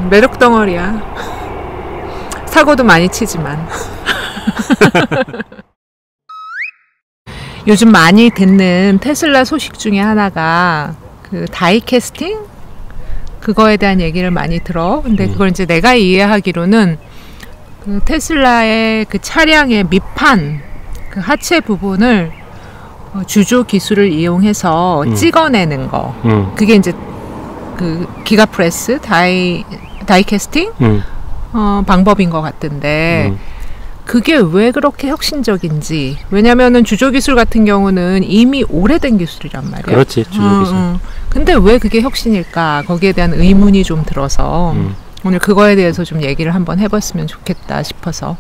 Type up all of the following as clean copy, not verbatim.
매력 덩어리야. 사고도 많이 치지만. 요즘 많이 듣는 테슬라 소식 중에 하나가 그 다이캐스팅? 그거에 대한 얘기를 많이 들어. 근데 그걸 이제 내가 이해하기로는 그 테슬라의 그 차량의 밑판, 그 하체 부분을 주조 기술을 이용해서 찍어내는 거. 그게 이제 그 기가프레스, 다이캐스팅? 방법인 것 같은데, 그게 왜 그렇게 혁신적인지. 왜냐면은 주조 기술 같은 경우는 이미 오래된 기술이란 말이야. 그렇지, 주조 기술. 근데 왜 그게 혁신일까? 거기에 대한 의문이 좀 들어서 오늘 그거에 대해서 좀 얘기를 한번 해봤으면 좋겠다 싶어서.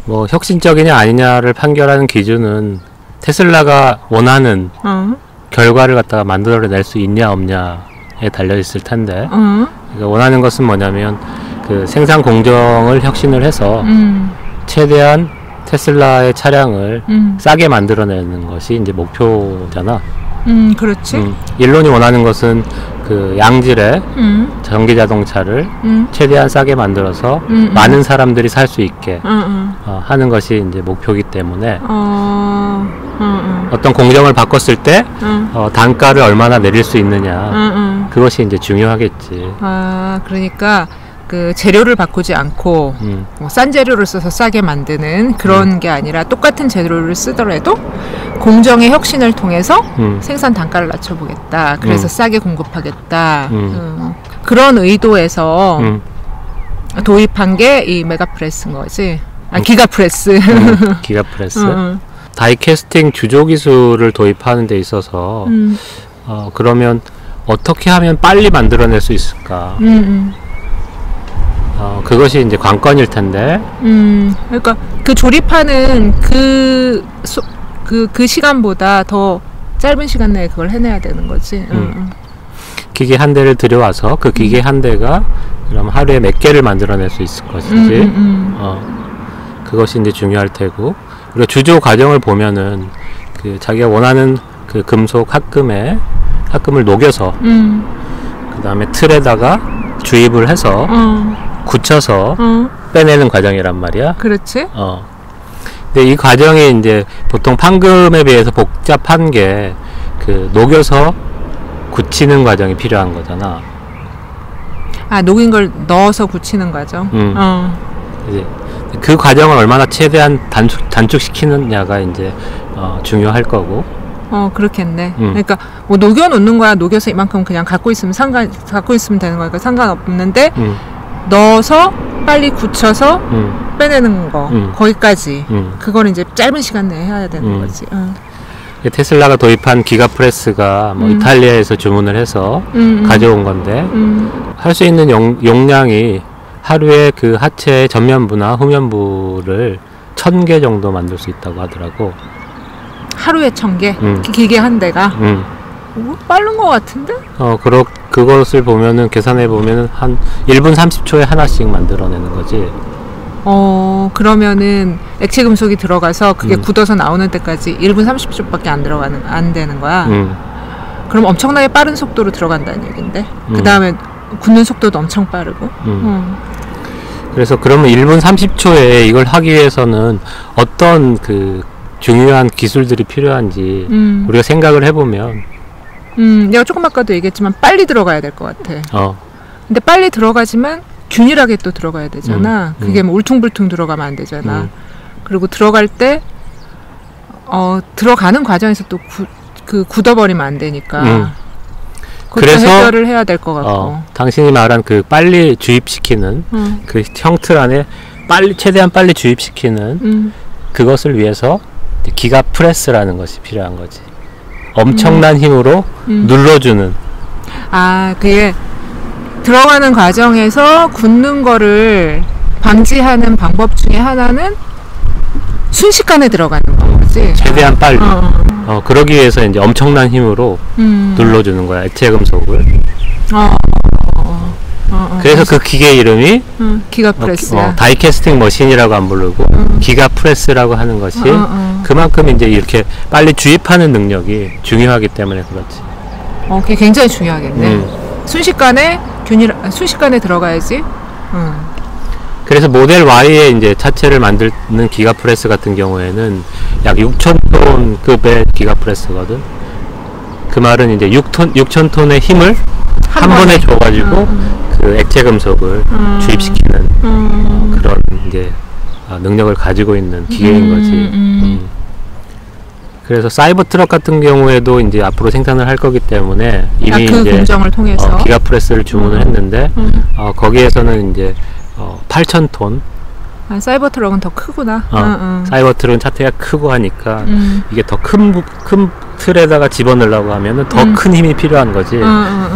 뭐 혁신적이냐 아니냐를 판결하는 기준은 테슬라가 원하는 결과를 갖다가 만들어낼 수 있냐 없냐에 달려 있을 텐데, 그러니까 원하는 것은 뭐냐면 그 생산 공정을 혁신을 해서 최대한 테슬라의 차량을 싸게 만들어내는 것이 이제 목표잖아. 그렇지. 일론이 원하는 것은 그 양질의 전기 자동차를 최대한 싸게 만들어서 많은 사람들이 살 수 있게 하는 것이 이제 목표이기 때문에 어떤 공정을 바꿨을 때 단가를 얼마나 내릴 수 있느냐, 그것이 이제 중요하겠지. 그러니까 그 재료를 바꾸지 않고 싼 재료를 써서 싸게 만드는 그런 게 아니라 똑같은 재료를 쓰더라도 공정의 혁신을 통해서 생산 단가를 낮춰보겠다. 그래서 싸게 공급하겠다. 그런 의도에서 도입한 게 이 메가프레스인 거지. 기가프레스. 기가프레스. 다이캐스팅 주조 기술을 도입하는 데 있어서 그러면 어떻게 하면 빨리 만들어낼 수 있을까? 그것이 이제 관건일 텐데. 그러니까 그 조립하는 그 시간보다 더 짧은 시간 내에 그걸 해내야 되는 거지. 기계 한 대를 들여와서 그 기계 한 대가 그럼 하루에 몇 개를 만들어낼 수 있을 것인지, 그것이 이제 중요할 테고, 우리가 주조 과정을 보면은 그 자기가 원하는 그 금속 합금을 녹여서 그 다음에 틀에다가 주입을 해서 굳혀서 빼내는 과정이란 말이야. 그렇지. 근데 이 과정이 이제 보통 판금에 비해서 복잡한 게 그 녹여서 굳히는 과정이 필요한 거잖아. 녹인 걸 넣어서 굳히는 과정. 이제 그 과정을 얼마나 최대한 단축시키느냐가 이제 중요할 거고. 그렇겠네. 그러니까 뭐 녹여 놓는 거야. 녹여서 이만큼 그냥 갖고 있으면 되는 거니까 상관없는데, 넣어서 빨리 굳혀서 빼내는 거, 거기까지. 그걸 이제 짧은 시간 내에 해야 되는 거지. 테슬라가 도입한 기가프레스가 뭐 이탈리아에서 주문을 해서 가져온 건데, 할 수 있는 용량이 하루에 그 하체의 전면부나 후면부를 1000개 정도 만들 수 있다고 하더라고. 하루에 1000개? 기계 한 대가? 빠른 것 같은데? 그것을 보면은, 계산해 보면은 한 1분 30초에 하나씩 만들어내는 거지. 그러면은 액체 금속이 들어가서 그게 굳어서 나오는 때까지 1분 30초밖에 안 되는 거야. 그럼 엄청나게 빠른 속도로 들어간다는 얘긴데. 그 다음에 굳는 속도도 엄청 빠르고. 그래서 그러면 1분 30초에 이걸 하기 위해서는 어떤 그 중요한 기술들이 필요한지 우리가 생각을 해보면, 내가 조금 아까도 얘기했지만 빨리 들어가야 될 것 같아. 근데 빨리 들어가지만 균일하게 또 들어가야 되잖아. 그게 뭐 울퉁불퉁 들어가면 안 되잖아. 그리고 들어갈 때 들어가는 과정에서 또 굳어버리면 안 되니까. 그래서 해결을 해야 될 것 같고. 당신이 말한 그 빨리 주입시키는 그 형틀 안에 최대한 빨리 주입시키는 그것을 위해서 기가프레스라는 것이 필요한 거지. 엄청난 힘으로 눌러주는. 그게 들어가는 과정에서 굳는 거를 방지하는 방법 중에 하나는 순식간에 들어가는 거지. 최대한 빨리. 그러기 위해서 이제 엄청난 힘으로 눌러주는 거야, 액체 금속을. 그래서 그 기계 이름이 기가프레스야. 다이캐스팅 머신이라고 안 부르고 기가프레스라고 하는 것이 그만큼 이제 이렇게 빨리 주입하는 능력이 중요하기 때문에 그렇지. 그게 굉장히 중요하겠네. 순식간에 순식간에 들어가야지. 그래서 모델 Y의 이제 차체를 만드는 기가프레스 같은 경우에는 약 6,000톤급의 기가프레스거든. 그 말은 이제 6,000톤의 힘을 한 번에 줘가지고 그 액체 금속을 주입시키는 그런 이제 능력을 가지고 있는 기계인 거지. 그래서 사이버 트럭 같은 경우에도 이제 앞으로 생산을 할 거기 때문에 이미 그 이제 공정을 통해서 기가프레스를 주문을 했는데 거기에서는 이제 8,000톤. 사이버 트럭은 더 크구나. 사이버 트럭은 차체가 크고 하니까 이게 더 큰 틀에다가 집어넣으려고 하면은 더 큰 힘이 필요한 거지.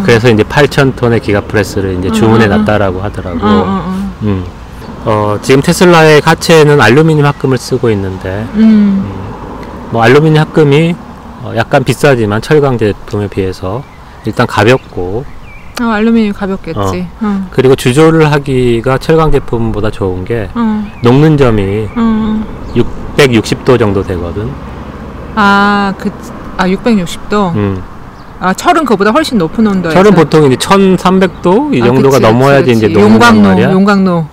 그래서 이제 8,000톤의 기가프레스를 이제 주문해 놨다라고 하더라고. 지금 테슬라의 하체는 알루미늄 합금을 쓰고 있는데, 뭐 알루미늄 합금이 약간 비싸지만 철강 제품에 비해서 일단 가볍고, 알루미늄 가볍겠지. 그리고 주조를 하기가 철강 제품보다 좋은 게 녹는 점이 660도 정도 되거든. 660도. 철은 그보다 훨씬 높은 온도에서. 철은 보통 이제 1,300도 이 정도가 넘어야지 이제 녹는단 말이야. 용광로.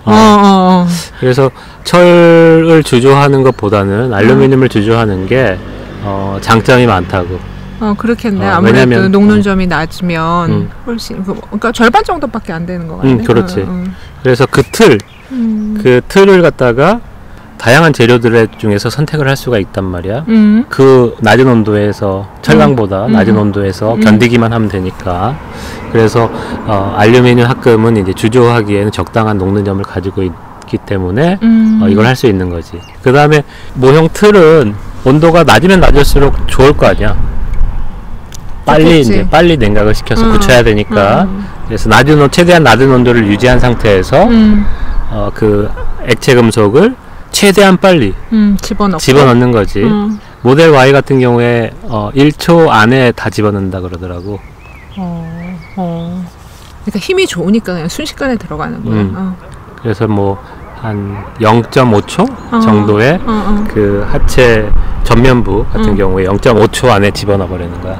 그래서 철을 주조하는 것보다는 알루미늄을 주조하는 게 장점이 많다고. 그렇겠네. 아무래도 왜냐면, 녹는 점이 낮으면 훨씬 그러니까 절반 정도밖에 안 되는 것 같네. 그렇지. 그래서 그 틀을 갖다가 다양한 재료들 중에서 선택을 할 수가 있단 말이야. 그 낮은 온도에서 철강보다 낮은 온도에서 견디기만 하면 되니까. 그래서 알루미늄 합금은 이제 주조하기에는 적당한 녹는 점을 가지고 있기 때문에 이걸 할 수 있는 거지. 그 다음에 모형 틀은 온도가 낮으면 낮을수록 좋을 거 아니야. 빨리 냉각을 시켜서 굳혀야 되니까. 그래서 최대한 낮은 온도를 유지한 상태에서 그 액체 금속을 최대한 빨리 집어넣는 거지. 모델 Y 같은 경우에 1초 안에 다 집어넣는다 그러더라고. 그러니까 힘이 좋으니까 그냥 순식간에 들어가는구나. 그래서 뭐 한 0.5초 정도의 그 하체 전면부 같은 경우에 0.5초 안에 집어넣어 버리는 거야.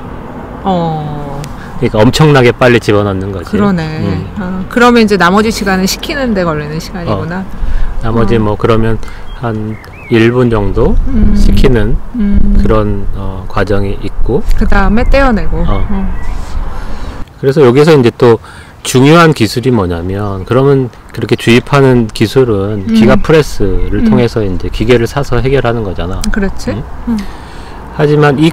그러니까 엄청나게 빨리 집어넣는 거지. 그러네. 그러면 이제 나머지 시간은 식히는 데 걸리는 시간이구나. 나머지 뭐 그러면 한 1분 정도 식히는 그런 과정이 있고, 그 다음에 떼어내고. 그래서 여기서 이제 또 중요한 기술이 뭐냐면, 그러면 그렇게 주입하는 기술은 기가프레스를 통해서 이제 기계를 사서 해결하는 거잖아. 그렇지. 하지만 이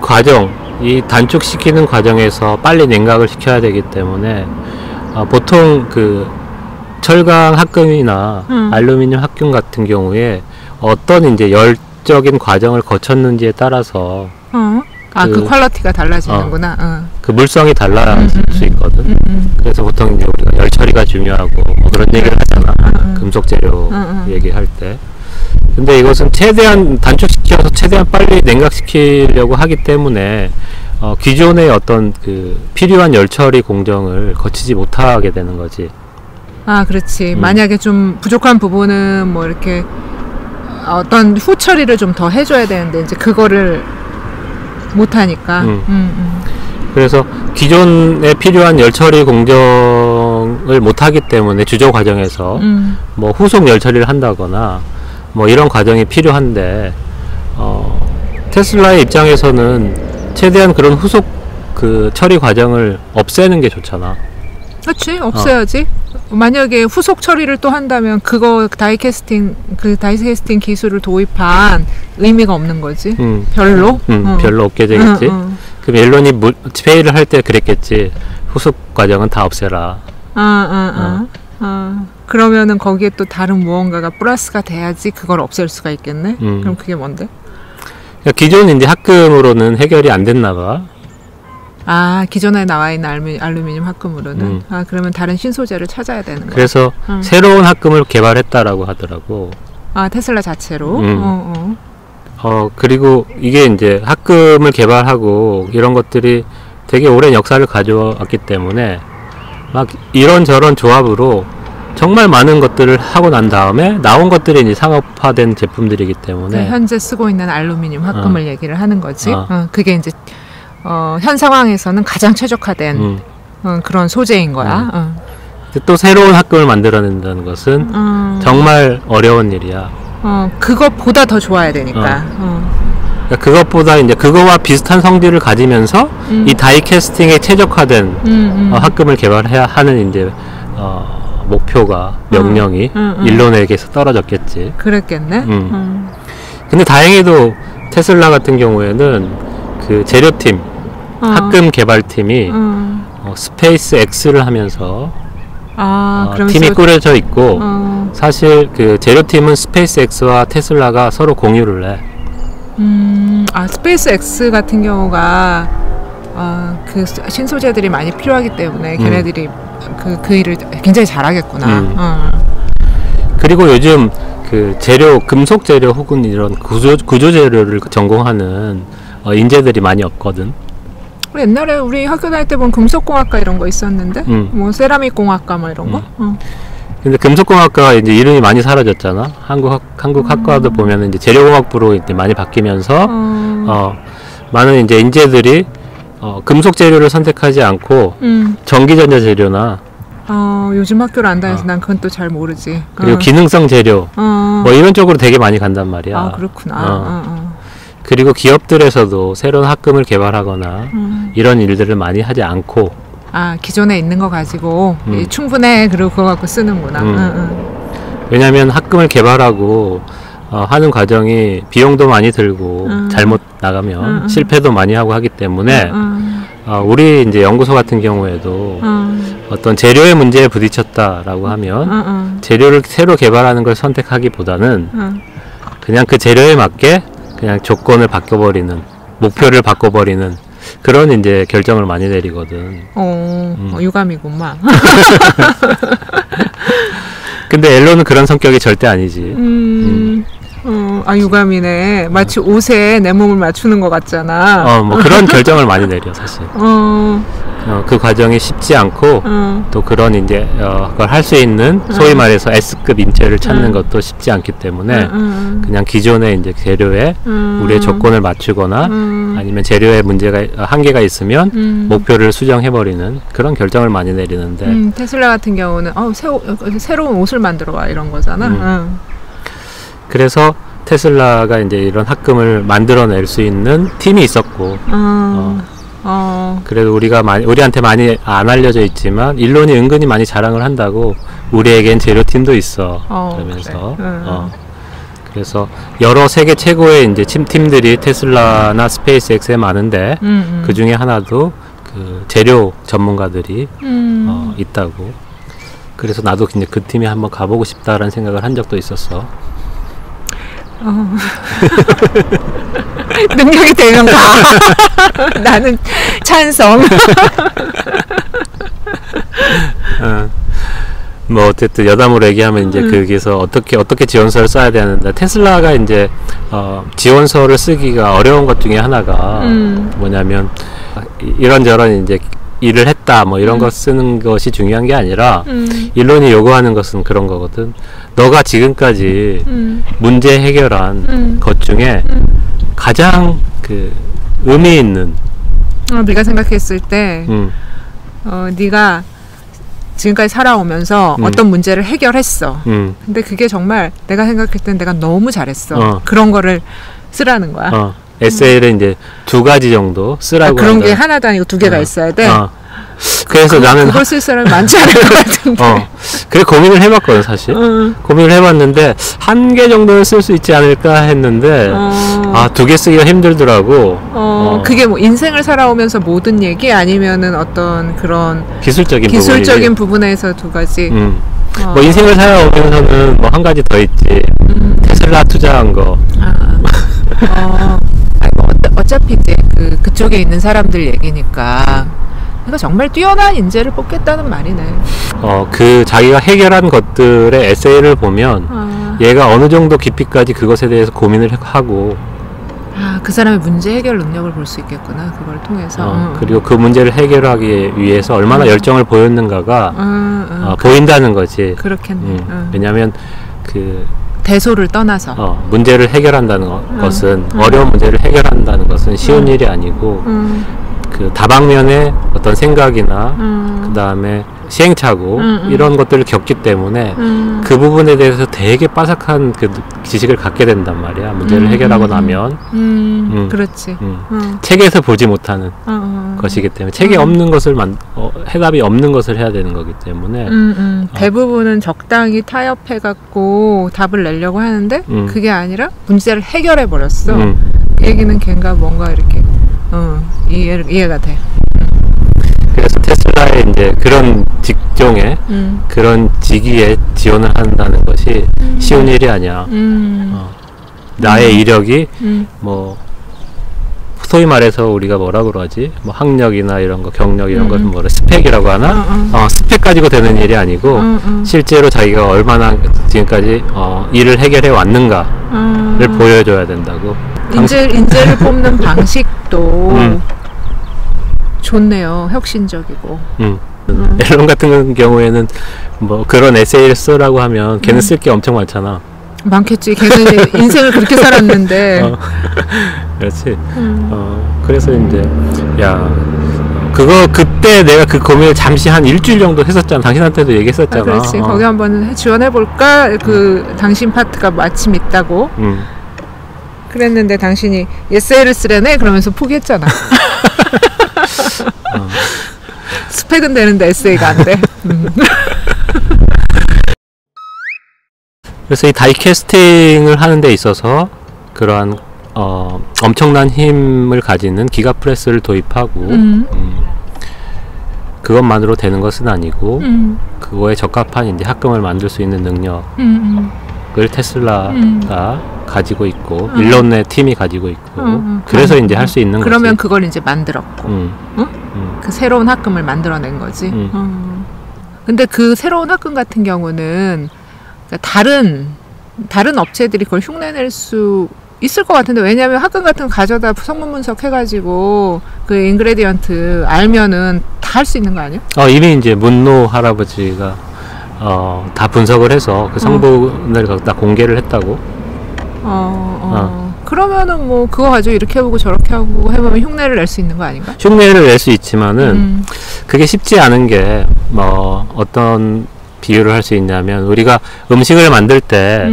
단축시키는 과정에서 빨리 냉각을 시켜야 되기 때문에 보통 그 철강 합금이나 알루미늄 합금 같은 경우에 어떤 이제 열적인 과정을 거쳤는지에 따라서 그 퀄리티가 달라지는구나. 그 물성이 달라질 수 있거든. 그래서 보통 이제 우리가 열 처리가 중요하고 뭐 그런 얘기를 하잖아. 금속 재료 얘기할 때. 근데 이것은 최대한 단축시켜서 최대한 빨리 냉각시키려고 하기 때문에 기존의 어떤 그 필요한 열 처리 공정을 거치지 못하게 되는 거지. 그렇지. 만약에 좀 부족한 부분은 뭐 이렇게 어떤 후 처리를 좀 더 해줘야 되는데 이제 그거를 못하니까. 그래서 기존에 필요한 열 처리 공정을 못하기 때문에 주조 과정에서 뭐 후속 열 처리를 한다거나 뭐 이런 과정이 필요한데 테슬라의 입장에서는 최대한 그런 후속 그 처리 과정을 없애는 게 좋잖아. 그렇지, 없애야지. 만약에 후속 처리를 또 한다면 그거 다이캐스팅 기술을 도입한 의미가 없는 거지. 별로? 별로 없게 되겠지. 그럼 앨런이 페이를 할 때 그랬겠지. 후속 과정은 다 없애라. 그러면은 거기에 또 다른 무언가가 플러스가 돼야지 그걸 없앨 수가 있겠네. 그럼 그게 뭔데? 기존 이제 합금으로는 해결이 안 됐나 봐. 기존에 나와 있는 알루미늄 합금으로는. 그러면 다른 신소재를 찾아야 되는 거야. 그래서 새로운 합금을 개발했다라고 하더라고. 테슬라 자체로. 그리고 이게 이제 합금을 개발하고 이런 것들이 되게 오랜 역사를 가져왔기 때문에 막 이런저런 조합으로 정말 많은 것들을 하고 난 다음에 나온 것들이 이제 상업화된 제품들이기 때문에 현재 쓰고 있는 알루미늄 합금을 얘기를 하는 거지. 그게 이제 현 상황에서는 가장 최적화된 그런 소재인 거야. 또 새로운 학급을 만들어낸다는 것은 정말 어려운 일이야. 그것보다 더 좋아야 되니까. 그러니까 그것보다 이제 그거와 비슷한 성질을 가지면서 이 다이캐스팅에 최적화된 학급을 개발해야 하는 이제 목표가 명령이 일론에게서 떨어졌겠지. 그랬겠네. 근데 다행히도 테슬라 같은 경우에는 그 재료팀, 학급 개발팀이 스페이스 X를 하면서 팀이 꾸려져 있고 사실 그 재료팀은 스페이스 X와 테슬라가 서로 공유를 해. 스페이스 X 같은 경우가 그 신소재들이 많이 필요하기 때문에 걔네들이 그 일을 굉장히 잘하겠구나. 그리고 요즘 그 재료, 금속 재료 혹은 이런 구조 재료를 전공하는 인재들이 많이 없거든. 옛날에 우리 학교 다닐 때 보면 금속공학과 이런 거 있었는데, 뭐 세라믹 공학과 뭐 이런 거. 근데 금속공학과가 이제 이름이 많이 사라졌잖아. 한국 학과도 보면은 이제 재료공학부로 이제 많이 바뀌면서 많은 이제 인재들이 금속 재료를 선택하지 않고 전기전자 재료나 요즘 학교를 안 다녀서 난 그건 또 잘 모르지. 그리고 기능성 재료 뭐 이런 쪽으로 되게 많이 간단 말이야. 그렇구나. 그리고 기업들에서도 새로운 학급을 개발하거나 이런 일들을 많이 하지 않고 기존에 있는 거 가지고 충분해 그리고 그거 갖고 쓰는구나. 왜냐하면 학급을 개발하고 하는 과정이 비용도 많이 들고 잘못 나가면 실패도 많이 하고 하기 때문에 우리 이제 연구소 같은 경우에도 어떤 재료의 문제에 부딪혔다라고 하면 재료를 새로 개발하는 걸 선택하기보다는 그냥 그 재료에 맞게 그냥 조건을 바꿔버리는, 목표를 바꿔버리는 그런 이제 결정을 많이 내리거든. 유감이구만. 근데 앨런은 그런 성격이 절대 아니지. 유감이네. 마치 옷에 내 몸을 맞추는 것 같잖아. 뭐 그런 결정을 많이 내려 사실. 그 과정이 쉽지 않고 또 그런 이제 그걸 할 수 있는 소위 말해서 S급 인재를 찾는 것도 쉽지 않기 때문에 그냥 기존의 이제 재료에 우리의 조건을 맞추거나 아니면 재료에 문제가 한계가 있으면 목표를 수정해버리는 그런 결정을 많이 내리는데 테슬라 같은 경우는 새로운 옷을 만들어 와 이런 거잖아. 그래서 테슬라가 이제 이런 학금을 만들어낼 수 있는 팀이 있었고 그래도 우리한테 많이 안 알려져 있지만 일론이 은근히 많이 자랑을 한다고 우리에겐 재료팀도 있어. 그러면서 그래. 그래서 여러 세계 최고의 이제 팀들이 테슬라나 스페이스X에 많은데 그 중에 하나도 그 재료 전문가들이 있다고. 그래서 나도 이제 그 팀에 한번 가보고 싶다라는 생각을 한 적도 있었어. 능력이 되면 가. 나는 찬성. 뭐 어쨌든 여담으로 얘기하면 이제 거기서 어떻게 지원서를 써야 되는데 테슬라가 이제 지원서를 쓰기가 어려운 것 중에 하나가 뭐냐면 이런저런 이제 일을 했다 뭐 이런 거 쓰는 것이 중요한 게 아니라 일론이 요구하는 것은 그런 거거든. 너가 지금까지 문제 해결한 것 중에 가장 그 의미 있는 네가 생각했을 때 네가 지금까지 살아오면서 어떤 문제를 해결했어. 근데 그게 정말 내가 생각할 땐 내가 너무 잘했어. 그런 거를 쓰라는 거야. 에세이를 이제 2가지 정도 쓰라고 그런 게 하나도 아니고 2개가 있어야 돼. 그래서 나는 그걸 쓸 사람이 많지 않을 것 같은데. 그래 고민을 해봤거든 사실. 고민을 해봤는데 1개 정도는 쓸 수 있지 않을까 했는데 2개 쓰기가 힘들더라고. 그게 뭐 인생을 살아오면서 모든 얘기 아니면은 어떤 그런 기술적인 부분에서 2가지. 뭐 인생을 살아오면서는 뭐 1가지 더 있지. 테슬라 투자한 거. 뭐 어차피 이제 그쪽에 있는 사람들 얘기니까. 그러니까 정말 뛰어난 인재를 뽑겠다는 말이네. 그 자기가 해결한 것들의 에세이를 보면 얘가 어느 정도 깊이까지 그것에 대해서 고민을 하고 그 사람의 문제 해결 능력을 볼 수 있겠구나. 그걸 통해서. 그리고 그 문제를 해결하기 위해서 얼마나 열정을 보였는가가 보인다는 거지. 그렇겠네. 왜냐하면 그 대소를 떠나서 문제를 해결한다는 것은 어려운 문제를 해결한다는 것은 쉬운 일이 아니고 그 다방면의 어떤 생각이나 그 다음에 시행착오 이런 것들을 겪기 때문에 그 부분에 대해서 되게 빠삭한 그 지식을 갖게 된단 말이야. 문제를 해결하고 나면 그렇지. 책에서 보지 못하는 것이기 때문에 책에 없는 것을 해답이 없는 것을 해야 되는 거기 때문에 대부분은 적당히 타협해 갖고 답을 내려고 하는데 그게 아니라 문제를 해결해 버렸어. 그 얘기는 걔가 뭔가 이렇게 이해가 돼. 그래서 테슬라의 이제 그런 직종에 그런 직위에 지원을 한다는 것이 쉬운 일이 아니야. 나의 이력이 뭐 소위 말해서 우리가 뭐라 그러지? 뭐 학력이나 이런 거, 경력 이런 것은 뭐라 스펙이라고 하나? 스펙 가지고 되는 일이 아니고 실제로 자기가 얼마나 지금까지 일을 해결해 왔는가를 보여줘야 된다고. 인재를 뽑는 방식도 좋네요. 혁신적이고. 앨런 같은 경우에는 뭐 그런 에세이를 쓰라고 하면 걔는 쓸 게 엄청 많잖아. 많겠지. 걔는 인생을 그렇게 살았는데. 그렇지. 그래서 이제 그때 내가 그 고민을 잠시 한 일주일 정도 했었잖아. 당신한테도 얘기했었잖아. 그렇지. 거기 한번 지원해볼까? 당신 파트가 마침 있다고. 그랬는데 당신이 에세이를 쓰려네? 그러면서 포기했잖아. 스펙은 되는데 에세이가 안 돼. 그래서 이 다이캐스팅을 하는 데 있어서 그러한 엄청난 힘을 가지는 기가프레스를 도입하고 그것만으로 되는 것은 아니고 그거에 적합한 이제 합금을 만들 수 있는 능력을 테슬라가 가지고 있고 일론의 팀이 가지고 있고 그래서 이제 할 수 있는 거지. 그러면 그걸 이제 만들었고 그 새로운 합금을 만들어낸 거지. 근데 그 새로운 합금 같은 경우는 다른 업체들이 그걸 흉내낼 수 있을 것 같은데, 왜냐하면 합금 같은 거 가져다 성분 분석해가지고 그 인그레디언트 알면은 다 할 수 있는 거 아니야? 이미 이제 문노 할아버지가 다 분석을 해서 그 성분을 다 공개를 했다고. 그러면은 뭐 그거 가지고 이렇게 해보고 저렇게 하고 해보면 흉내를 낼 수 있는 거 아닌가? 흉내를 낼 수 있지만은 그게 쉽지 않은 게 뭐 어떤 비유를 할 수 있냐면 우리가 음식을 만들 때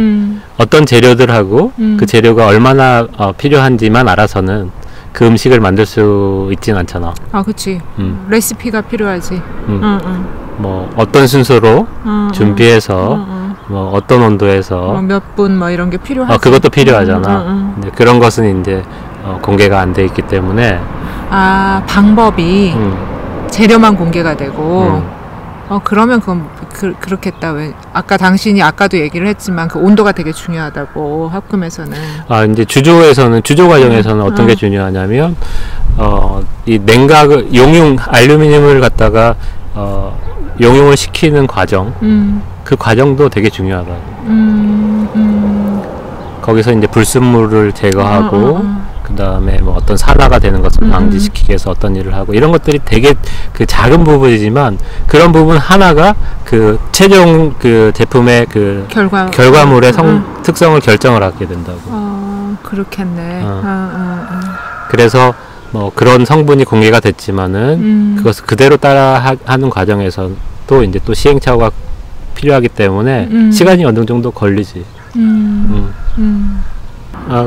어떤 재료들하고 그 재료가 얼마나 필요한지만 알아서는 그 음식을 만들 수 있진 않잖아. 그치. 레시피가 필요하지. 뭐 어떤 순서로 준비해서 뭐 어떤 온도에서 몇 분 뭐 이런 게 필요하지. 그것도 필요하잖아. 근데 그런 것은 이제 공개가 안 돼 있기 때문에 방법이 재료만 공개가 되고 그러면 그건 그렇겠다. 왜 아까 당신이 아까도 얘기를 했지만 그 온도가 되게 중요하다고 합금에서는. 이제 주조 과정에서는 어떤 게 중요하냐면 이 냉각을 알루미늄을 갖다가 용융을 시키는 과정, 그 과정도 되게 중요하다. 거기서 이제 불순물을 제거하고 그 다음에 뭐 어떤 산화가 되는 것을 방지시키기 위해서 어떤 일을 하고 이런 것들이 되게 그 작은 부분이지만 그런 부분 하나가 그 최종 그 제품의 그 결과물의 특성을 결정을 하게 된다고. 그렇겠네. 그래서 뭐 그런 성분이 공개가 됐지만은 그것을 그대로 따라 하는 과정에서 또 이제 또 시행착오가 필요하기 때문에 시간이 어느 정도 걸리지.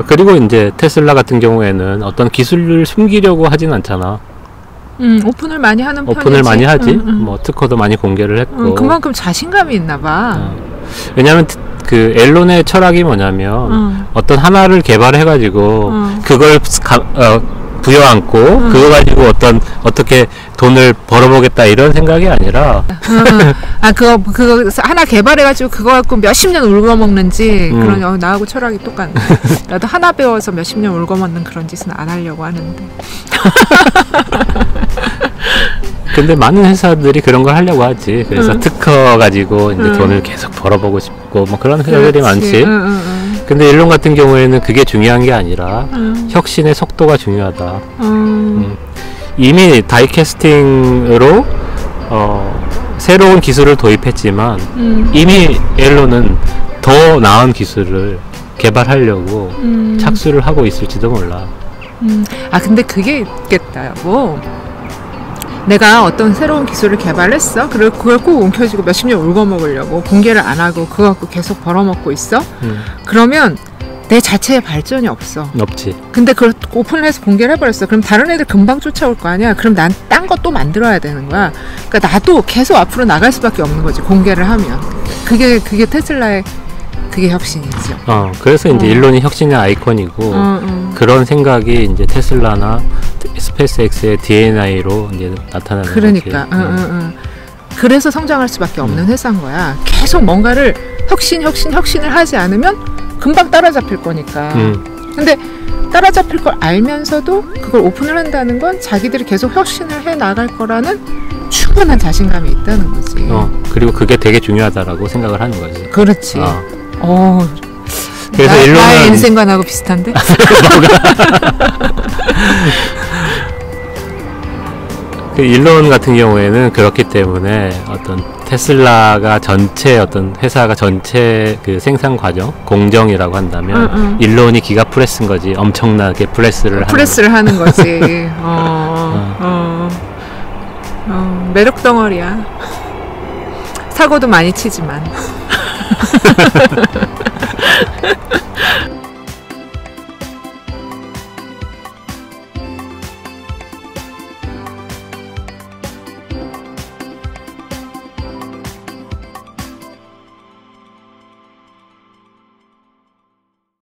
그리고 이제 테슬라 같은 경우에는 어떤 기술을 숨기려고 하진 않잖아. 오픈을 많이 하는 편이지. 오픈을 많이 하지. 뭐 특허도 많이 공개를 했고. 그만큼 자신감이 있나 봐. 왜냐하면 그 앨론의 철학이 뭐냐면 어떤 하나를 개발해가지고 그걸 부여안고 그거 가지고 어떻게 돈을 벌어보겠다 이런 생각이 아니라 그거 하나 개발해가지고 그거 갖고 몇십 년 울고 먹는지 그런 나하고 철학이 똑같네. 나도 하나 배워서 몇십 년 울고 먹는 그런 짓은 안 하려고 하는데. 근데 많은 회사들이 그런 걸 하려고 하지. 그래서 특허 가지고 이제 돈을 계속 벌어보고 싶고 뭐 그런 회사들이 많지. 근데 일론 같은 경우에는 그게 중요한 게 아니라 혁신의 속도가 중요하다. 이미 다이캐스팅으로 새로운 기술을 도입했지만 이미 앨론은 더 나은 기술을 개발하려고 착수를 하고 있을지도 몰라. 근데 그게 있겠다. 내가 어떤 새로운 기술을 개발했어. 그리고 그걸 꼭 움켜쥐고 몇십 년 울고 먹으려고 공개를 안 하고 그거 갖고 계속 벌어먹고 있어. 그러면 내 자체의 발전이 없어. 없지. 근데 그걸 오픈을 해서 공개를 해버렸어. 그럼 다른 애들 금방 쫓아올 거 아니야. 그럼 난 딴 거 또 만들어야 되는 거야. 그러니까 나도 계속 앞으로 나갈 수밖에 없는 거지. 공개를 하면. 그게 테슬라의 그게 혁신이죠. 그래서 이제 일론이 혁신의 아이콘이고 그런 생각이 이제 테슬라나 스페이스X의 DNA로 이제 나타나는 그러니까. 거지. 그래서 성장할 수밖에 없는 회사인 거야. 계속 뭔가를 혁신을 하지 않으면 금방 따라잡힐 거니까. 근데 따라잡힐 걸 알면서도 그걸 오픈을 한다는 건 자기들이 계속 혁신을 해 나갈 거라는 충분한 자신감이 있다는 거지. 그리고 그게 되게 중요하다라고 생각을 하는 거지. 그렇지. 그래서 일론은 나의 인생과 나하고 비슷한데? 그 일론 같은 경우에는 그렇기 때문에 어떤 테슬라가 전체 어떤 회사가 전체 그 생산 과정 공정이라고 한다면 일론이 기가 프레스인 거지. 엄청나게 프레스를 하는 거지. 매력 덩어리야. 사고도 많이 치지만.